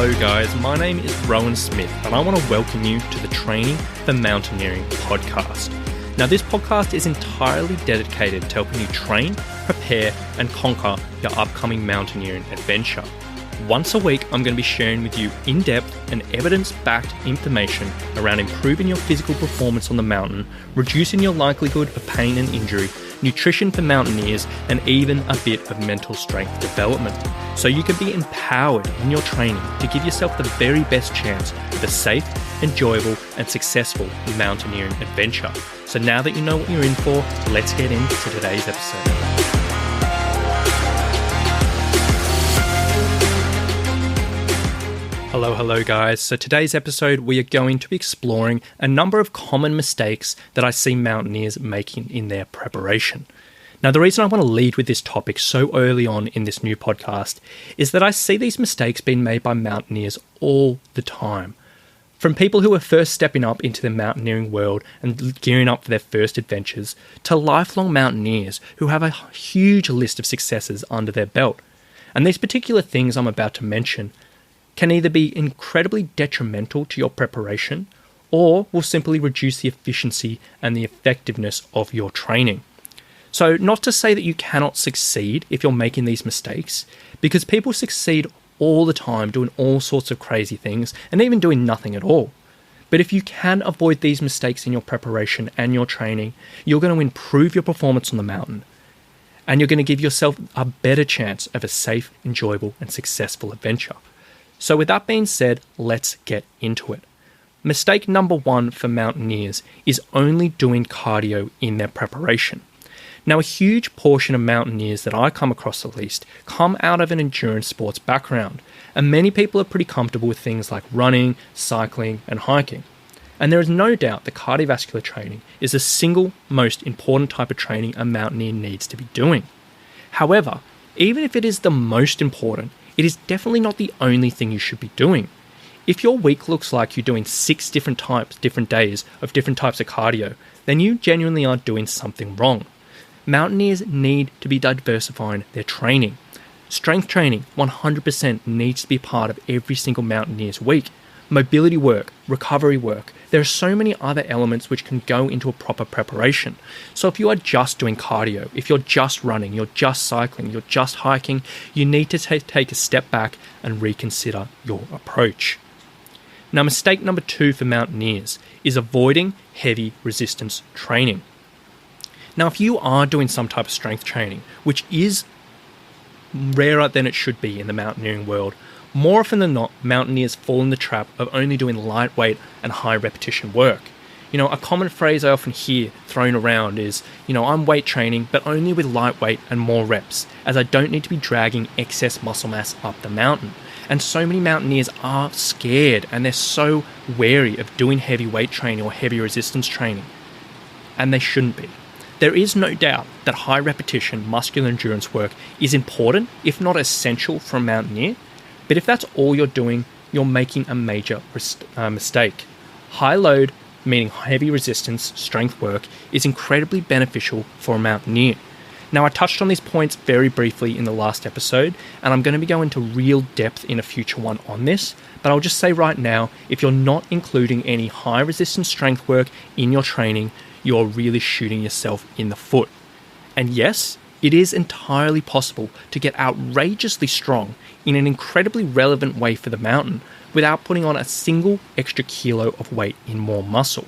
Hello guys, my name is Rowan Smith and I want to welcome you to the Training for Mountaineering podcast. Now this podcast is entirely dedicated to helping you train, prepare and conquer your upcoming mountaineering adventure. Once a week I'm going to be sharing with you in-depth and evidence-backed information around improving your physical performance on the mountain, reducing your likelihood of pain and injury, nutrition for mountaineers, and even a bit of mental strength development, so you can be empowered in your training to give yourself the very best chance of a safe, enjoyable, and successful mountaineering adventure. So now that you know what you're in for, let's get into today's episode. Hello guys. So today's episode we are going to be exploring a number of common mistakes that I see mountaineers making in their preparation. Now the reason I want to lead with this topic so early on in this new podcast is that I see these mistakes being made by mountaineers all the time. From people who are first stepping up into the mountaineering world and gearing up for their first adventures, to lifelong mountaineers who have a huge list of successes under their belt. And these particular things I'm about to mention can either be incredibly detrimental to your preparation or will simply reduce the efficiency and the effectiveness of your training. So not to say that you cannot succeed if you're making these mistakes, because people succeed all the time doing all sorts of crazy things and even doing nothing at all. But if you can avoid these mistakes in your preparation and your training, you're going to improve your performance on the mountain and you're going to give yourself a better chance of a safe, enjoyable and successful adventure. So with that being said, let's get into it. Mistake number one for mountaineers is only doing cardio in their preparation. Now, a huge portion of mountaineers that I come across at least come out of an endurance sports background, and many people are pretty comfortable with things like running, cycling, and hiking. And there is no doubt that cardiovascular training is the single most important type of training a mountaineer needs to be doing. However, even if it is the most important, it is definitely not the only thing you should be doing. If your week looks like you're doing 6 different days of different types of cardio, then you genuinely are doing something wrong. Mountaineers need to be diversifying their training. Strength training 100% needs to be part of every single mountaineer's week. Mobility work, recovery work, there are so many other elements which can go into a proper preparation. So if you are just doing cardio, if you're just running, you're just cycling, you're just hiking, you need to take a step back and reconsider your approach. Now, mistake number 2 for mountaineers is avoiding heavy resistance training. Now, if you are doing some type of strength training, which is rarer than it should be in the mountaineering world, more often than not, mountaineers fall in the trap of only doing lightweight and high repetition work. A common phrase I often hear thrown around is, I'm weight training, but only with lightweight and more reps, as I don't need to be dragging excess muscle mass up the mountain. And so many mountaineers are scared and they're so wary of doing heavy weight training or heavy resistance training. And they shouldn't be. There is no doubt that high repetition muscular endurance work is important, if not essential, for a mountaineer. But if that's all you're doing, you're making a major mistake. High load, meaning heavy resistance, strength work, is incredibly beneficial for a mountaineer. Now, I touched on these points very briefly in the last episode, and I'm going to be going into real depth in a future one on this, but I'll just say right now, if you're not including any high resistance strength work in your training, you're really shooting yourself in the foot. And yes, it is entirely possible to get outrageously strong in an incredibly relevant way for the mountain without putting on a single extra kilo of weight in more muscle.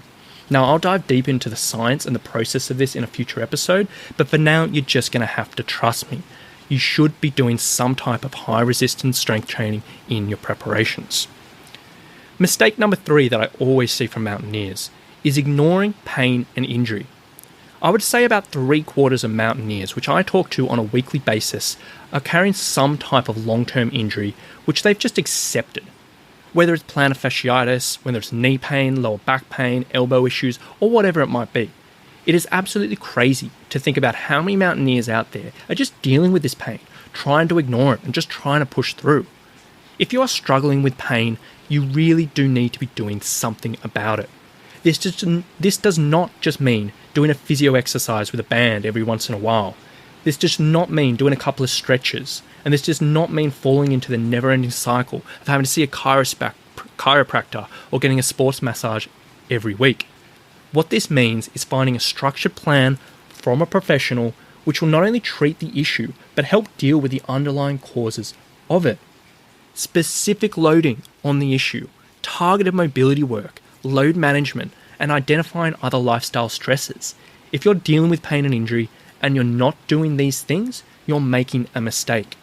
Now, I'll dive deep into the science and the process of this in a future episode, but for now, you're just going to have to trust me. You should be doing some type of high resistance strength training in your preparations. Mistake number 3 that I always see from mountaineers is ignoring pain and injury. I would say about 3/4 of mountaineers, which I talk to on a weekly basis, are carrying some type of long-term injury which they've just accepted. Whether it's plantar fasciitis, whether it's knee pain, lower back pain, elbow issues, or whatever it might be. It is absolutely crazy to think about how many mountaineers out there are just dealing with this pain, trying to ignore it and just trying to push through. If you are struggling with pain, you really do need to be doing something about it. This does not just mean doing a physio exercise with a band every once in a while. This does not mean doing a couple of stretches, and this does not mean falling into the never-ending cycle of having to see a chiropractor or getting a sports massage every week. What this means is finding a structured plan from a professional which will not only treat the issue, but help deal with the underlying causes of it. Specific loading on the issue, targeted mobility work, load management, and identifying other lifestyle stresses. If you're dealing with pain and injury and you're not doing these things, you're making a mistake.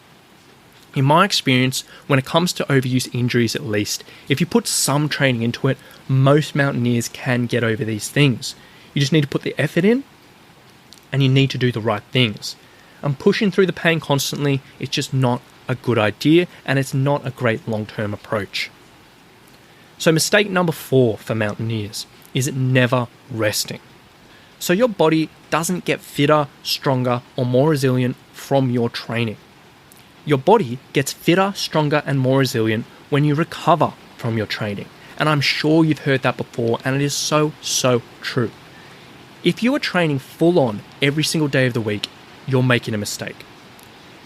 In my experience, when it comes to overuse injuries at least, if you put some training into it, most mountaineers can get over these things. You just need to put the effort in, and you need to do the right things. And pushing through the pain constantly is just not a good idea, and it's not a great long-term approach. So mistake number 4 for mountaineers is never resting. So your body doesn't get fitter, stronger, or more resilient from your training. Your body gets fitter, stronger, and more resilient when you recover from your training. And I'm sure you've heard that before, and it is so true. If you are training full on every single day of the week, you're making a mistake.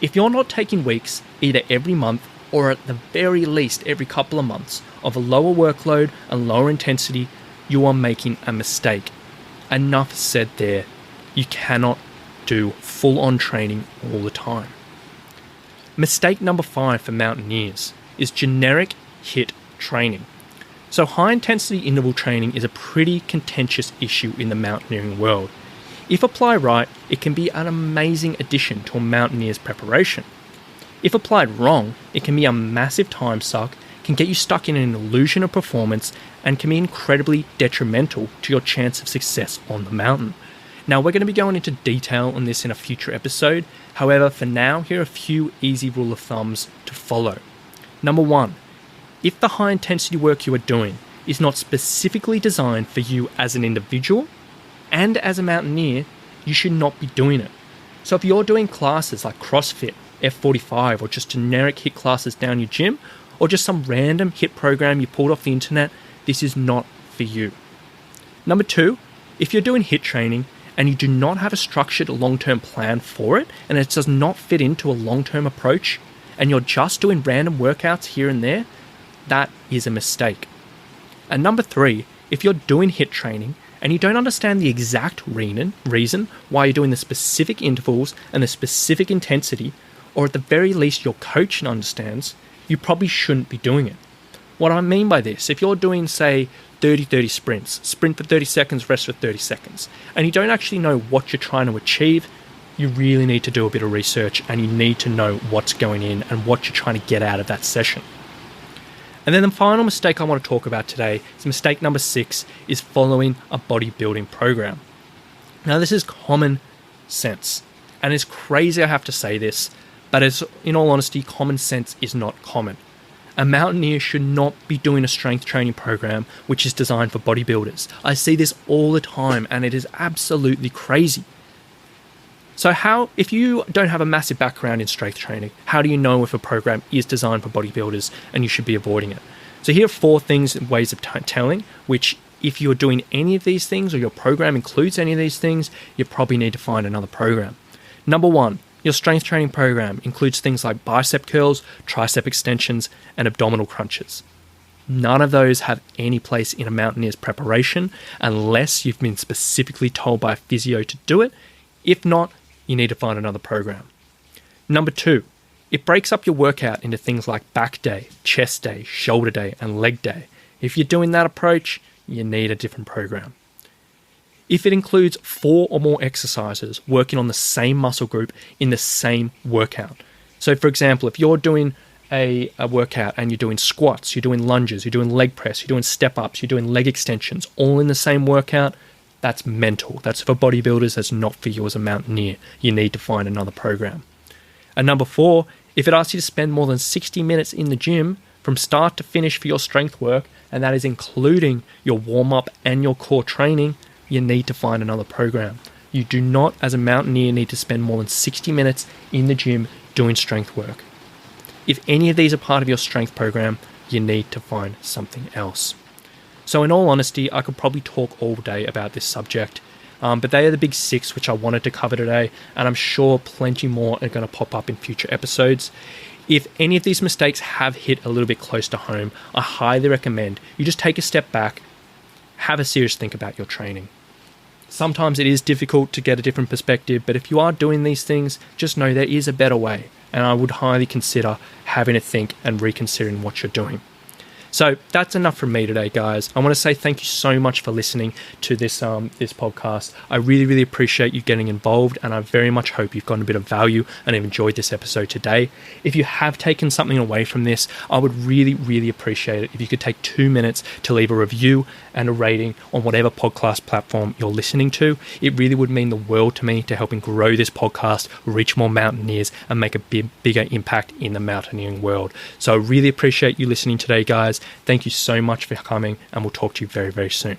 If you're not taking weeks, either every month or at the very least every couple of months, of a lower workload and lower intensity, you are making a mistake. Enough said there. You cannot do full on training all the time. Mistake number 5 for mountaineers is generic HIIT training. So high intensity interval training is a pretty contentious issue in the mountaineering world. If applied right, it can be an amazing addition to a mountaineer's preparation. If applied wrong, it can be a massive time suck, can get you stuck in an illusion of performance, and can be incredibly detrimental to your chance of success on the mountain. Now, we're going to be going into detail on this in a future episode. However, for now, here are a few easy rule of thumbs to follow. Number 1, if the high intensity work you are doing is not specifically designed for you as an individual and as a mountaineer, you should not be doing it. So if you're doing classes like CrossFit, F45, or just generic HIIT classes down your gym, or just some random HIIT program you pulled off the internet, this is not for you. Number 2, if you're doing HIIT training and you do not have a structured long-term plan for it, and it does not fit into a long-term approach, and you're just doing random workouts here and there, that is a mistake. And number 3, if you're doing HIIT training and you don't understand the exact reason why you're doing the specific intervals and the specific intensity, or at the very least your coach understands, you probably shouldn't be doing it. What I mean by this, if you're doing, say, 30-30 sprints, sprint for 30 seconds, rest for 30 seconds, and you don't actually know what you're trying to achieve, you really need to do a bit of research, and you need to know what's going in and what you're trying to get out of that session. And then the final mistake I want to talk about today is mistake number 6, is following a bodybuilding program. Now, this is common sense, and it's crazy I have to say this, but in all honesty, common sense is not common. A mountaineer should not be doing a strength training program which is designed for bodybuilders. I see this all the time, and it is absolutely crazy. So if you don't have a massive background in strength training, how do you know if a program is designed for bodybuilders and you should be avoiding it? So here are 4 things and ways of telling, which if you're doing any of these things or your program includes any of these things, you probably need to find another program. Number 1, your strength training program includes things like bicep curls, tricep extensions, and abdominal crunches. None of those have any place in a mountaineer's preparation unless you've been specifically told by a physio to do it. If not, you need to find another program. Number 2, it breaks up your workout into things like back day, chest day, shoulder day, and leg day. If you're doing that approach, you need a different program. If it includes 4 or more exercises working on the same muscle group in the same workout. So for example, if you're doing a workout and you're doing squats, you're doing lunges, you're doing leg press, you're doing step ups, you're doing leg extensions, all in the same workout, that's mental. That's for bodybuilders, that's not for you as a mountaineer. You need to find another program. And number 4, if it asks you to spend more than 60 minutes in the gym from start to finish for your strength work, and that is including your warm-up and your core training, you need to find another program. You do not, as a mountaineer, need to spend more than 60 minutes in the gym doing strength work. If any of these are part of your strength program, you need to find something else. So in all honesty, I could probably talk all day about this subject, But they are the big 6 which I wanted to cover today, and I'm sure plenty more are going to pop up in future episodes. If any of these mistakes have hit a little bit close to home, I highly recommend you just take a step back, have a serious think about your training. Sometimes it is difficult to get a different perspective, but if you are doing these things, just know there is a better way, and I would highly consider having a think and reconsidering what you're doing. So that's enough from me today, guys. I want to say thank you so much for listening to this podcast. I really, really appreciate you getting involved, and I very much hope you've gotten a bit of value and have enjoyed this episode today. If you have taken something away from this, I would really, really appreciate it if you could take 2 minutes to leave a review and a rating on whatever podcast platform you're listening to. It really would mean the world to me to helping grow this podcast, reach more mountaineers, and make a bigger impact in the mountaineering world. So I really appreciate you listening today, guys. Thank you so much for coming, and we'll talk to you very, very soon.